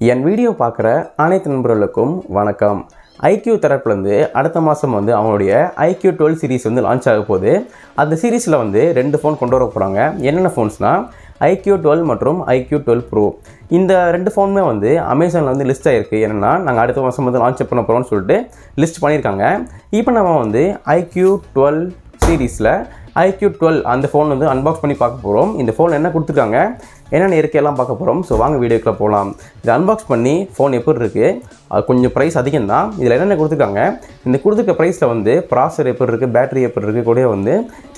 என் video பார்க்குற அனைத்து நண்பர்களுக்கும் வணக்கம். IQOO தரப்புலேருந்து அடுத்த மாதம் அவங்களுடைய IQOO 12 சீரிஸ் லான்ச் ஆக போகுது. அந்த சீரீஸில் 2 ஃபோன் கொண்டு வர போகிறாங்க. என்னென்ன ஃபோன்ஸ்னால் IQOO 12 மற்றும் IQOO 12 Pro. இந்த 2 ஃபோனுமே அமேசானில் லிஸ்ட் ஆகிருக்கு. என்னென்னா நாங்கள் அடுத்த மாதம் லான்ச் பண்ண போகிறோம்னு சொல்லிட்டு லிஸ்ட் பண்ணியிருக்காங்க. இப்போ நம்ம IQOO 12 சீரீஸில் IQOO 12 அந்த ஃபோன் அன்பாக்ஸ் பண்ணி பார்க்க போகிறோம். இந்த ஃபோன் என்ன கொடுத்துருக்காங்க, என்னென்ன இருக்கையெல்லாம் பார்க்க போகிறோம். ஸோ வாங்க வீடியோக்குள்ளே போகலாம். இதை அன்பாக்ஸ் பண்ணி ஃபோன் எப்படி இருக்குது, அது கொஞ்சம் ப்ரைஸ் அதிகம் தான். இதில் என்னென்ன கொடுத்துருக்காங்க, இந்த கொடுத்துருக்க ப்ரைஸில் ப்ராசர் எப்படி இருக்குது, பேட்டரி எப்படி இருக்குது, கூட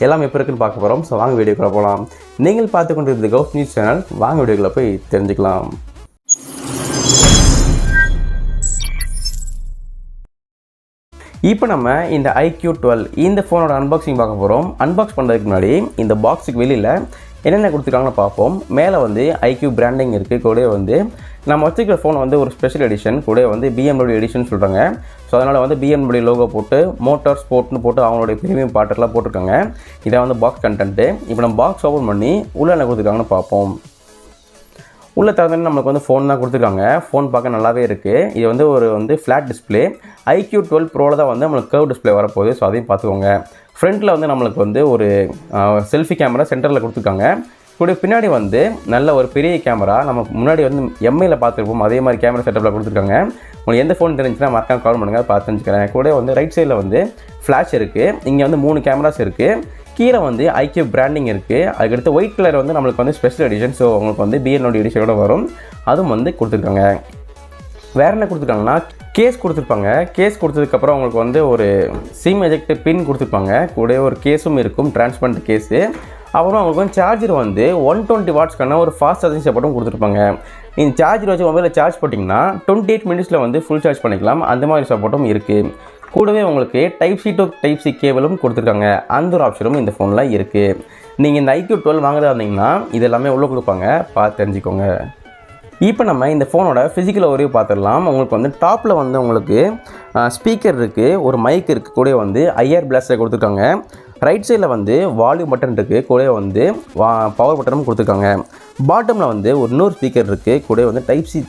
எல்லாம் எப்படி இருக்குன்னு பார்க்க போகிறோம். ஸோ வாங்க வீடியோக்குள்ளே போகலாம். நீங்கள் பார்த்து கொண்டு இருக்கிறது கவுஸ் நியூஸ் சேனல். வாங்க வீடியோக்குள்ளே போய் தெரிஞ்சுக்கலாம். இப்போ நம்ம இந்த IQOO 12 இந்த ஃபோனோட அன்பாக்சிங் பார்க்க போகிறோம். அன்பாக்ஸ் பண்ணுறதுக்கு முன்னாடி இந்த பாக்ஸுக்கு வெளியில் என்னென்ன கொடுத்துருக்காங்கன்னு பார்ப்போம். மேலே IQOO பிராண்டிங் இருக்குது. கூட நம்ம வச்சுக்கிற ஃபோன் ஒரு ஸ்பெஷல் எடிஷன், கூட BMW எடிஷன் சொல்கிறாங்க. ஸோ அதனால் BMW லோகோ போட்டு மோட்டார் ஸ்போர்ட்னு போட்டு அவங்களுடைய ப்ரீமியம் பாட்டர்லாம் போட்டிருக்காங்க. இதை பாக்ஸ் கண்டென்ட்டு. இப்போ நம்ம பாக்ஸ் ஓப்பன் பண்ணி உள்ளே என்ன கொடுத்துருக்காங்கன்னு பார்ப்போம். உள்ளே தகுந்த நம்மளுக்கு ஃபோன் தான் கொடுத்துருக்காங்க. ஃபோன் பார்க்க நல்லாவே இருக்குது. இது ஒரு ஃப்ளாட் டிஸ்பிளே. IQOO 12 ப்ரோவில் தான் நம்மளுக்கு கர்வ் டிஸ்பிளே வரப்போகுது. ஸோ அதையும் பார்த்துக்கோங்க. ஃப்ரண்ட்டில் நம்மளுக்கு ஒரு செல்ஃபி கேமரா சென்டரில் கொடுத்துருக்காங்க. கூட பின்னாடி நல்ல ஒரு பெரிய கேமரா, நம்ம முன்னாடி எம்ஐயில் பார்த்துருப்போம், அதே மாதிரி கேமரா செட்டப்பில் கொடுத்துருக்காங்க. உங்களுக்கு எந்த ஃபோன் தெரிஞ்சுன்னா மறக்காம கால் பண்ணுங்கள், பார்த்து தெரிஞ்சுக்கிறேன். கூட ரைட் சைடில் ஃப்ளாஷ் இருக்குது. இங்கே 3 கேமராஸ் இருக்குது. கீழே IQOO பிராண்டிங் இருக்குது. அதுக்கடுத்து ஒயிட் கலர் நம்மளுக்கு ஸ்பெஷல் எடிஷன். ஸோ உங்களுக்கு BMW எடிஷனோட வரும். அதுவும் கொடுத்துருக்காங்க. வேறு என்ன கொடுத்துருக்காங்கன்னா கேஸ் கொடுத்துருப்பாங்க. கேஸ் கொடுத்ததுக்கப்புறம் உங்களுக்கு ஒரு சிம் எஜெக்ட் பின் கொடுத்துருப்பாங்க. கூட ஒரு கேஸும் இருக்கும், டிரான்ஸ்பரண்ட் கேஸு. அப்புறம் அவங்களுக்கு சார்ஜர் 120 வாட்ஸ்க்கான ஒரு ஃபாஸ்ட் சார்ஜிங் சப்போர்ட்டும் கொடுத்துருப்பாங்க. நீங்கள் சார்ஜர் வச்சு மொபைலில் சார்ஜ் போட்டிங்கன்னா 28 மினிட்ஸில் ஃபுல் சார்ஜ் பண்ணிக்கலாம். அந்த மாதிரி சப்போர்ட்டும் இருக்குது. கூடவே உங்களுக்கு type C to type C கேபிளும் கொடுத்துருக்காங்க. அந்த ஒரு ஆப்ஷனும் இந்த ஃபோனில் இருக்குது. நீங்கள் இந்த IQOO 12 வாங்குறதா இருந்தீங்கன்னா இது எல்லாமே உள்ளே கொடுப்பாங்க, பார்த்து தெரிஞ்சுக்கோங்க. இப்போ நம்ம இந்த ஃபோனோட ஃபிசிக்கல் ஓவர்வியூ பார்த்துடலாம். உங்களுக்கு டாப்பில் உங்களுக்கு ஸ்பீக்கர் இருக்குது, ஒரு மைக் இருக்குது, கூட IR பிளாஸ்டர் கொடுத்துருக்காங்க. ரைட் சைடில் வால்யூம் பட்டன் இருக்குது, கூட பவர் பட்டனும் கொடுத்துருக்காங்க. பாட்டமில் ஒரு இன்னொரு ஸ்பீக்கர் இருக்குது, கூட டைப் சி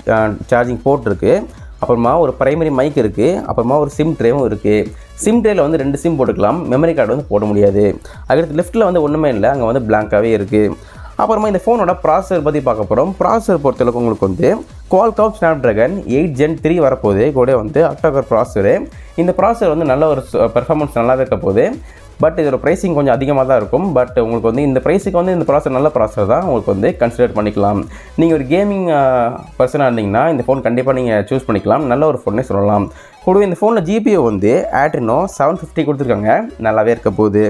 சார்ஜிங் போர்ட் இருக்குது. அப்புறமா ஒரு பிரைமரி மைக் இருக்குது. அப்புறமா ஒரு சிம் ட்ரேவும் இருக்குது. சிம் ட்ரேயில் 2 சிம் போட்டுக்கலாம். மெமரி கார்டு போட முடியாது. அதுக்கடுத்து லெஃப்ட்டில் ஒன்றுமே இல்லை, அங்கே பிளாங்காகவே இருக்குது. அப்புறமா இந்த ஃபோனோட ப்ராசஸர் பற்றி பார்க்க போகிறோம். ப்ராசஸர் பொறுத்தளவுக்கு உங்களுக்கு Qualcomm Snapdragon 8 Gen 3 வரப்போகுது. கூட அக்டோகர் ப்ராசஸரு. இந்த ப்ராசஸர் நல்ல ஒரு பெர்ஃபார்மன்ஸ் நல்லாவே இருக்க போகுது. பட் இதோட ப்ரைஸிங் கொஞ்சம் அதிகமாக தான் இருக்கும். பட் உங்களுக்கு இந்த ப்ரைஸுக்கு இந்த ப்ராசஸர் நல்ல ப்ராசஸர் தான் உங்களுக்கு கன்சிடர் பண்ணிக்கலாம். நீங்கள் ஒரு கேமிங் பர்சனாக இருந்தீங்கன்னா இந்த ஃபோன் கண்டிப்பாக நீங்கள் சூஸ் பண்ணிக்கலாம். நல்ல ஒரு ஃபோன்னே சொல்லலாம். கூடவே இந்த ஃபோனில் GPU Adreno 750 கொடுத்துருக்காங்க. நல்லாவே இருக்க போகுது.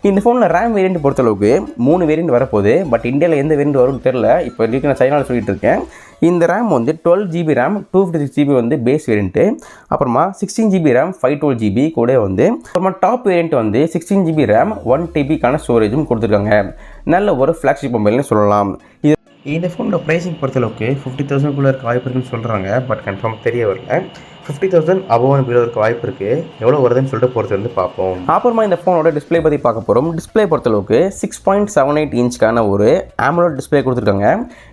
இந்த ஃபோனில் ரேம் வேரியண்ட் பொறுத்தளவுக்கு 3 வேரியண்ட் வரப்போகுது. பட் இந்தியாவில் எந்த வேரியண்ட் வரும்னு தெரில. இப்போ இன்றைக்கி நான் சைனாவில் சொல்லிட்டு இருக்கேன். இந்த RAM 12 GB RAM, 256 GB base variant. அப்புறமா 16 GB ரேம், 512 GB. கூட அப்புறமா டாப் வேரியண்ட் 16 GB ரேம், 1 TBக்கான ஸ்டோரேஜும் கொடுத்துருக்காங்க. நல்ல ஒரு ஃப்ளாக்ஷிப் மொபைல்னு சொல்லலாம். இந்த ஃபோனோட ப்ரைஸிங் பொறுத்தளவுக்கு 50,000 இருக்க வாய்ப்பு இருக்குன்னு சொல்கிறாங்க. பட் கன்ஃபார்ம் தெரிய வரல. 50,000 அபோவ் பிலோ இருக்க வாய்ப்பு இருக்குது. எவ்வளோ வருதுன்னு சொல்லிட்டு பொறுத்து பார்ப்போம். அப்புறமா இந்த ஃபோனோட டிஸ்பிளே பற்றி பார்க்க போகிறோம். டிஸ்பிளே பொறுத்தளவுக்கு 6.78 இன்ச்க்கான ஒரு AMOLED டிஸ்பிளே கொடுத்துருக்காங்க.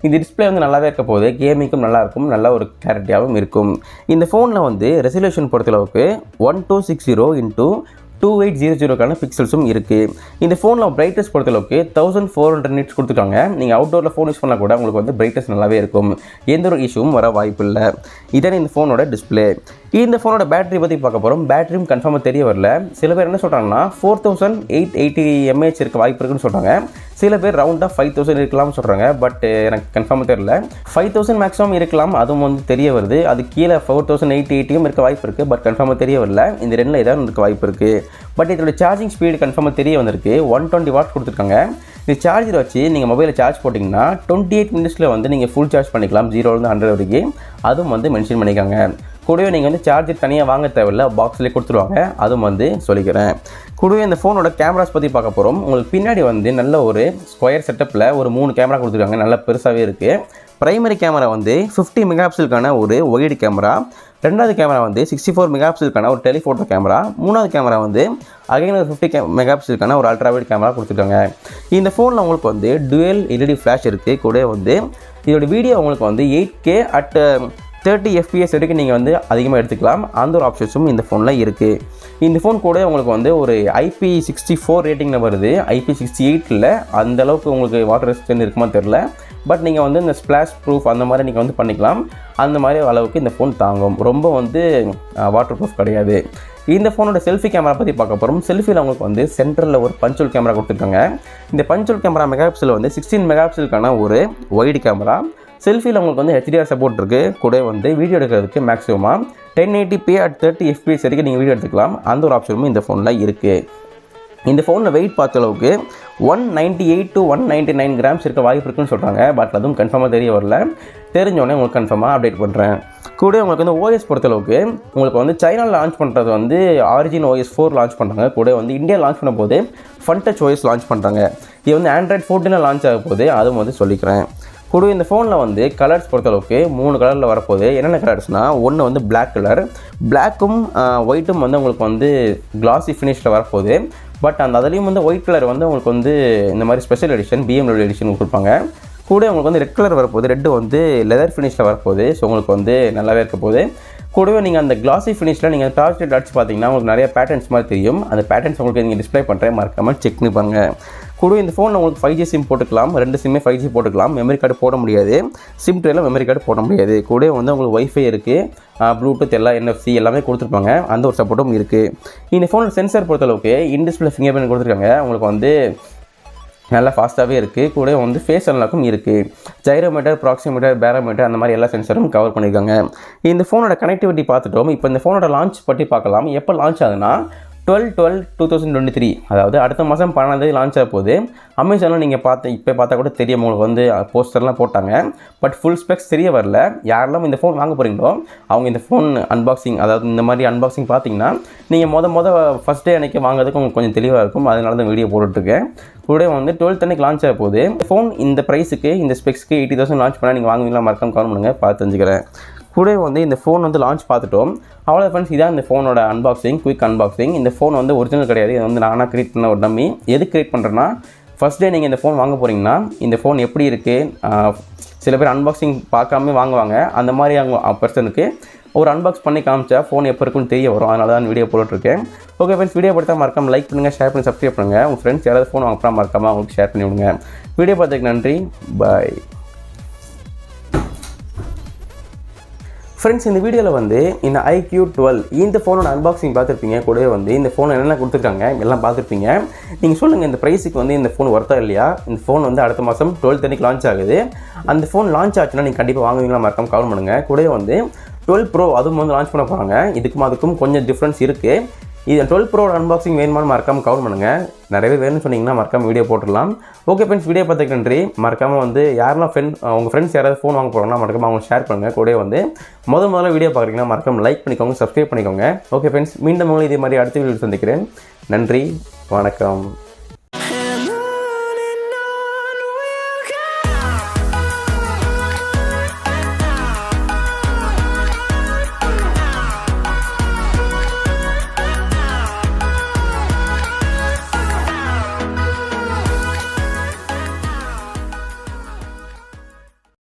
இந்த டிஸ்பிளே நல்லாவே இருக்க போது. கேமிங்கும் நல்லாயிருக்கும், நல்ல ஒரு கிளாரிட்டியாகவும் இருக்கும். இந்த ஃபோனில் ரெசல்யூஷன் பொறுத்தளவுக்கு 1260 × 2800க்கான பிக்சல்ஸும் இருக்குது. இந்த ஃபோனில் பிரைட்னஸ் பொறுத்தளவுக்கு 1400 நிட்ஸ் கொடுத்துருக்காங்க. நீங்கள் அவுட்டோரில் ஃபோன் யூஸ் பண்ணால் கூட உங்களுக்கு பிரைட்னஸ் நல்லாவே இருக்கும். எந்த ஒரு இஷ்யூவும் வர வாய்ப்பு இல்லை. இதான் இந்த ஃபோனோட டிஸ்பிளே. இந்த ஃபோனோட பேட்டரி பற்றி பார்க்க போகிறோம். பேட்டரியும் கன்ஃபார்மாக தெரிய வரல. சில பேர் என்ன சொல்கிறாங்கன்னா 4880 mAh இருக்க வாய்ப்பு இருக்குன்னு சொல்கிறாங்க. சில பேர் ரவுண்டாக 5000 இருக்கலாம்னு சொல்கிறாங்க. பட் எனக்கு கன்ஃபார்மாக தெரியல. 5000 மேக்ஸிமம் இருக்கலாம், அதுவும் தெரிய வருது. அது கீழே 4880 இருக்க வாய்ப்பு இருக்குது. பட் கன்ஃபார்மாக தெரிய வரல. இந்த ரெண்டில் ஏதாவது இருக்க வாய்ப்பு இருக்குது. பட் இதோட சார்ஜிங் ஸ்பீடு கன்ஃபார்மாக தெரிய வந்திருக்கு. 120 வாட்ஸ் கொடுத்துருக்காங்க. இந்த சார்ஜர் வச்சு நீங்கள் மொபைலில் சார்ஜ் போட்டிங்கன்னா 28 மினிட்ஸில் நீங்கள் ஃபுல் சார்ஜ் பண்ணிக்கலாம், 0 to 100 வரைக்கும். அதுவும் மென்ஷன் பண்ணிக்காங்க. கூடவே நீங்கள் சார்ஜர் தனியாக வாங்க தேவையில்லை, பாக்ஸ்லேயே கொடுத்துருவாங்க. அதுவும் சொல்லிக்கிறேன். கூடவே இந்த ஃபோனோட கேமராஸ் பற்றி பார்க்க போகிறோம். உங்களுக்கு பின்னாடி நல்ல ஒரு ஸ்கொயர் செட்டப்பில் ஒரு 3 கேமரா கொடுத்துருக்காங்க. நல்லா பெருசாகவே இருக்குது. பிரைமரி கேமரா 50 மெகாபிக்சலுக்கான ஒரு ஒயிட் கேமரா. ரெண்டாவது கேமரா 64 மெகாபிக்சலுக்கான ஒரு டெலிஃபோட்டோ கேமரா. மூணாவது கேமரா அகைன் ஒரு 50 மெகாபிக்சலுக்கான ஒரு அல்ட்ரா வைட் கேமரா கொடுத்துருக்காங்க. இந்த ஃபோனில் உங்களுக்கு டுவெல் LED ஃப்ளாஷ் இருக்குது. கூட இதோட வீடியோ உங்களுக்கு 8K at 30 FPS வரைக்கும் நீங்கள் வந்து அதிகமாக எடுத்துக்கலாம். அந்த ஒரு ஆப்ஷன்ஸும் இந்த ஃபோனில் இருக்குது. இந்த ஃபோன் கூட உங்களுக்கு வந்து ஒரு IP64 ரேட்டிங்கில் வருது. IP68 அந்தளவுக்கு உங்களுக்கு வாட்டர் ரெசிஸ்டன்ட் இருக்குமா தெரில. பட் நீங்கள் வந்து இந்த ஸ்ப்ளாஷ் ப்ரூஃப் அந்த மாதிரி நீங்கள் வந்து பண்ணிக்கலாம். அந்த மாதிரி அளவுக்கு இந்த ஃபோன் தாங்கும். ரொம்ப வந்து வாட்டர் ப்ரூஃப் கிடையாது. இந்த ஃபோனோட செல்ஃபி கேமரா பற்றி பார்க்க போகிறோம். செல்ஃபியில் அவங்களுக்கு வந்து சென்டரில் ஒரு பஞ்சுவல் கேமரா கொடுத்துருக்காங்க. இந்த பஞ்சுவல் கேமரா மெகாபிக்சல் வந்து 16 மெகாபிக்சலுக்கான ஒரு வைடு கேமரா. செல்ஃபியில் உங்களுக்கு வந்து HDR சப்போர்ட் இருக்குது. கூட வந்து வீடியோ எடுக்கிறதுக்கு மேக்ஸிமமாக 1080p at 30 FPS வரைக்கும் நீங்கள் வீடியோ எடுத்துக்கலாம். அந்த ஒரு ஆப்ஷனும் இந்த ஃபோனில் இருக்குது. இந்த ஃபோனில் வெயிட் பார்த்த அளவுக்கு 198 to 199 கிராம்ஸ் இருக்க வாய்ப்பு இருக்குன்னு சொல்கிறாங்க. பட் அதுவும் கன்ஃபார்மாக தெரிய வரல. தெரிஞ்சோடனே உங்களுக்கு கன்ஃபார்மாக அப்டேட் பண்ணுறேன். கூட உங்களுக்கு வந்து OS பொறுத்தளவுக்கு உங்களுக்கு வந்து சைனாவில் லான்ச் பண்ணுறது வந்து ஆரிஜின் OS 4 லான்ச் பண்ணுறாங்க. கூட வந்து இந்தியா லான்ச் பண்ண போது ஃபன்டச் OS லான்ச் பண்ணுறாங்க. இது வந்து Android 14 லான்ச் ஆக போது அதுவும் வந்து சொல்லிக்கிறேன். கூட இந்த ஃபோனில் வந்து கலர்ஸ் பொறுத்தளவுக்கு 3 கலரில் வரப்போகுது. என்னென்ன கலர்ஸ்னால், ஒன்று வந்து பிளாக் கலர், பிளாக்கும் ஒயிட்டும் வந்து உங்களுக்கு வந்து கிளாசி ஃபினிஷில் வரப்போகுது. பட் அதுலேயும் வந்து ஒயிட் கலர் வந்து உங்களுக்கு வந்து இந்த மாதிரி ஸ்பெஷல் எடிஷன் BMW எடிஷன் கொடுப்பாங்க. கூட உங்களுக்கு வந்து ரெட் கலர் வரப்போகுது. ரெட்டு வந்து லெதர் ஃபினிஷில் வரப்போகுது. ஸோ உங்களுக்கு வந்து நல்லாவே இருக்க போகுது. கூடவே நீங்கள் அந்த கிளாசி ஃபினிஷில் நீங்கள் டார்ச் லைட் அடிச்சு பார்த்தீங்கன்னா உங்களுக்கு நிறைய பேட்டர்ன்ஸ் மாதிரி தெரியும். அந்த பேட்டர்ன்ஸ் உங்களுக்கு நீங்கள் டிஸ்ப்ளே பண்ணுறேன், மறக்காமல் செக் பண்ணி பாருங்கள். கூட இந்த ஃபோனில் உங்களுக்கு 5G சிம் போட்டுக்கலாம். 2 சிம்மே 5G போட்டுக்கலாம். மெமரி கார்டு போட முடியாது. சிம் ட்ரேயில் மெமரி கார்டு போட முடியாது. கூட வந்து உங்களுக்கு வைஃபை இருக்குது, ப்ளூடூத் எல்லாம் NFC எல்லாமே கொடுத்துருப்பாங்க. அந்த ஒரு சப்போர்ட்டும் இருக்குது. இந்த ஃபோனில் சென்சார் பொறுத்தளவுக்கு இன் டிஸ்பிளே ஃபிங்கர் பிரிண்ட் கொடுத்துருக்காங்க. உங்களுக்கு வந்து நல்லா ஃபாஸ்ட்டாகவே இருக்குது. கூட வந்து ஃபேஸ் அன்லாக்கும் இருக்குது. ஜைரோமீட்டர், ப்ராக்சிமீட்டர், பேரோமீட்டர் அந்த மாதிரி எல்லா சென்சரும் கவர் பண்ணியிருக்காங்க. இந்த ஃபோனோட கனெக்டிவிட்டி பார்த்துட்டோம். இப்போ இந்த ஃபோனோட லான்ச் பற்றி பார்க்கலாம். எப்போ லான்ச் ஆகுதுன்னா 12/12/2023, அதாவது அடுத்த மாதம் 12 லான்ச் ஆக போகுது. அமேசானில் நீங்கள் இப்போ பார்த்தா கூட தெரியும். உங்களுக்கு வந்து போஸ்டர்லாம் போட்டாங்க. பட் ஃபுல் ஸ்பெக்ஸ் தெரிய வரல. யாரெல்லாம் இந்த ஃபோன் வாங்க போகிறீங்களோ அவங்க இந்த ஃபோன் அன்பாக்சிங், அதாவது இந்த மாதிரி அன்பாக்சிங் பார்த்தீங்கன்னா நீங்கள் ஃபஸ்ட் டே அன்றைக்கி வாங்குறதுக்கு உங்களுக்கு கொஞ்சம் தெளிவாக இருக்கும். அதனால தான் வீடியோ போட்டுட்ருக்கேன். கூட வந்து 12th அன்றைக்கி லான்ச் ஆக போகுது. ஃபோன் இந்த ப்ரைஸுக்கு, இந்த ஸ்பெக்ஸ்க்கு 80,000 லான்ச் பண்ணால் நீங்கள் வாங்குவீங்களா? மறக்காம கமெண்ட் பண்ணுங்கள், பார்த்து தெரிஞ்சுக்கிறேன். கூட வந்து இந்த ஃபோன் வந்து லான்ச் பார்த்துட்டோம். அவ்வளோ ஃப்ரெண்ட்ஸ், இதான் இந்த ஃபோனோட அன்பாக்சிங், குயிக் அன்பாக்சிங். இந்த ஃபோன் வந்து ஒரிஜினல் கிடையாது. இது வந்து நானாக க்ரியேட் பண்ண ஒரு டம்மி. எது க்ரியேட் பண்ணுறேன்னா, ஃபஸ்ட் டே நீங்கள் இந்த ஃபோன் வாங்க போகிறீங்கன்னா இந்த ஃபோன் எப்படி இருக்குது, சில பேர் அன்பாக்சிங் பார்க்காம வாங்குவாங்க. அந்த மாதிரி அவங்க பர்சனுக்கு ஒரு அன்பாக்ஸ் பண்ணி காமிச்சா ஃபோன் எப்போ இருக்குன்னு தெரிய வரும். அதனால தான் வீடியோ போட்டுருக்கேன். ஓகே ஃப்ரெண்ட்ஸ், வீடியோ பார்த்தா மறக்காமல் லைக் பண்ணுங்கள், ஷேர் பண்ணி சப்ஸ்கிரைப் பண்ணுங்கள். உங்கள் ஃப்ரெண்ட்ஸ் யாராவது ஃபோன் வாங்கினா மறக்காமல் அவங்களுக்கு ஷேர் பண்ணி விடுங்க. வீடியோ பார்த்ததுக்கு நன்றி, பாய். ஃப்ரெண்ட்ஸ், இந்த வீடியோவில் வந்து இந்த IQOO 12 இந்த ஃபோனோட அன்பாக்சிங் பார்த்துருப்பீங்க. கூடவே வந்து இந்த ஃபோன் என்னென்ன கொடுத்துருக்காங்க எல்லாம் பார்த்துருப்பீங்க. நீங்கள் சொல்லுங்கள், இந்த ப்ரைஸுக்கு வந்து இந்த ஃபோன் ஒர்த்தா இல்லையா? இந்த ஃபோன் வந்து அடுத்த மாதம் 12th அன்றைக்கி லான்ச் ஆகுது. அந்த ஃபோன் லான்ச் ஆச்சுன்னா நீங்கள் கண்டிப்பாக வாங்குவீங்களா? மறக்காமல் கமெண்ட் பண்ணுங்கள். கூடவே வந்து 12 Pro அதுவும் வந்து லான்ச் பண்ண போகிறாங்க. அதுக்கும் கொஞ்சம் டிஃப்ரென்ஸ் இருக்குது. இது 12 Pro அன்பாக்சிங் வேணுமான்னு மறக்காமல் கமெண்ட் பண்ணுங்கள். நிறைய வேணும்னு சொன்னீங்கன்னா மறக்காமல் வீடியோ போட்டுடலாம். ஓகே ஃப்ரெண்ட்ஸ், வீடியோ பார்த்துக்கு நன்றி. மறக்காமல் வந்து யாரெல்லாம் உங்கள் ஃப்ரெண்ட்ஸ் யாராவது ஃபோன் வாங்க போகிறாங்கன்னா மறக்காமல் அவங்க ஷேர் பண்ணுங்கள். கூட வந்து முதல்ல வீடியோ பார்க்குறீங்கன்னா மறக்காமல் லைக் பண்ணிக்கோங்க, சப்ஸ்கிரைப் பண்ணிக்கோங்க. ஓகே ஃப்ரெண்ட்ஸ், மீண்டும் இதே மாதிரி அடுத்த வீடியோ சந்திக்கிறேன். நன்றி, வணக்கம்.